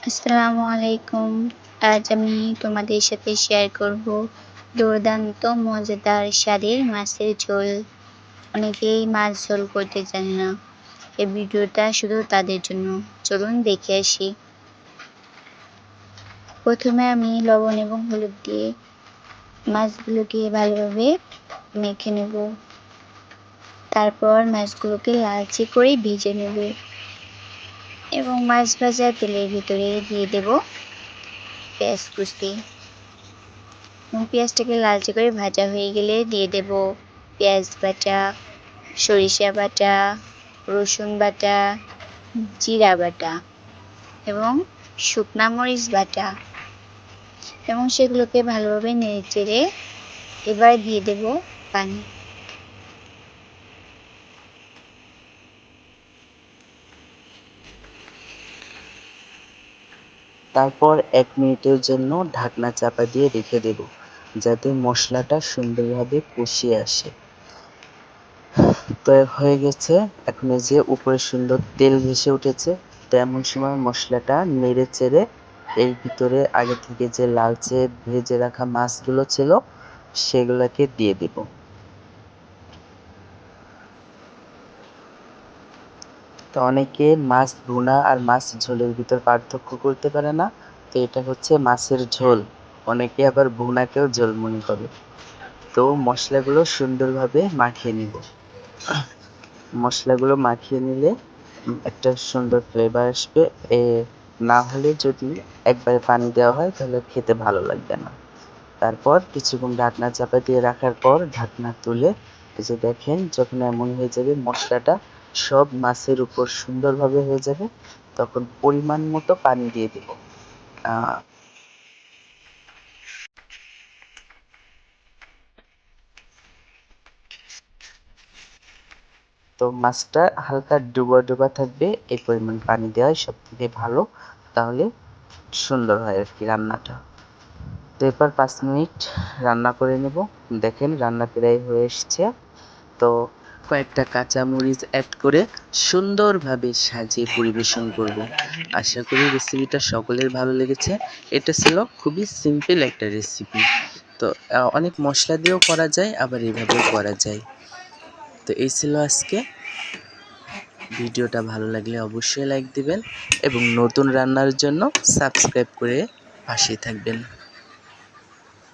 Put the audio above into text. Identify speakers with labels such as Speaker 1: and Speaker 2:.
Speaker 1: আসসালামু আলাইকুম। আজ আমি তোমাদের সাথে শেয়ার করব দুর্দান্ত মজাদার স্বাদের মাছের ঝোল। অনেকেই মাছ ঝোল করতে জানে না। এই ভিডিওটা শুধু তাদের জন্য। চলুন দেখে আসি। প্রথমে আমি লবণ এবং হলুদ দিয়ে মাছগুলোকে ভালোভাবে মেখে নেব। তারপর মাছগুলোকে লালচে করে ভেজে নেব এবং মাছ ভাজা তেলের ভিতরে দিয়ে দেব পেঁয়াজ কুচি। পেঁয়াজটাকে লালচে করে ভাজা হয়ে গেলে দিয়ে দেব পেঁয়াজ বাটা, সরিষা বাটা, রসুন বাটা, জিরা বাটা এবং শুকনা মরিচ বাটা এবং সেগুলোকে ভালোভাবে নেড়েচেড়ে এবার দিয়ে দেব পানি।
Speaker 2: তারপর 1 মিনিটের জন্য ঢাকনা চাপা দিয়ে রেখে দেব, যাতে মশলাটা সুন্দরভাবে কষিয়ে আসে। তো হয়ে গেছে। এখন এই যে উপরে সুন্দর তেল ভেসে উঠেছে। তো এমন সময় মশলাটা নেড়ে চেড়ে এর ভিতরে আগে থেকে যে লালচে ভেজে রাখা মাছগুলো ছিল সেগুলোকে দিয়ে দেব। তো অনেকে মাছ ভুনা আর মাছ ঝোলের ভিতর পার্থক্য করতে পারে না। তো এটা হচ্ছে মাছের ঝোল, অনেকে আবার ভুনাকেও ঝোল মনে করে। তো মশলাগুলো সুন্দরভাবে মাখিয়ে নিব। মশলাগুলো মাখিয়ে নিলে একটা সুন্দর ফ্লেভার আসবে। না হলে যদি একবারে পানি দেওয়া হয় তাহলে খেতে ভালো লাগবে না। তারপর কিছুক্ষণ ঢাকনা চাপা দিয়ে রাখার পর ঢাকনা তুলে এই যে দেখেন, যখন এমন হয়ে যাবে মশলাটা সব মাছের উপর সুন্দরভাবে হয়ে যাবে, তখন পরিমাণ মতো পানি দিয়ে দেব। তো মাছটা হালকা ডুবা ডুবা থাকবে, এই পরিমাণ পানি দেওয়াই সব থেকে ভালো, তাহলে সুন্দর হয় আর কি রান্নাটা। তো এরপর 5 মিনিট রান্না করে নেব। দেখেন রান্না প্রায় হয়ে এসছে। তো কয়েকটা কাঁচামরিচ অ্যাড করে সুন্দরভাবে সাজিয়ে পরিবেশন করব। আশা করি রেসিপিটা সকলের ভালো লেগেছে। এটা ছিল খুবই সিম্পল একটা রেসিপি। তো অনেক মশলা দিয়েও করা যায়, আবার এভাবেও করা যায়। তো এই ছিল আজকে ভিডিওটা। ভালো লাগলে অবশ্যই লাইক দিবেন এবং নতুন রান্নার জন্য সাবস্ক্রাইব করে পাশেই থাকবেন।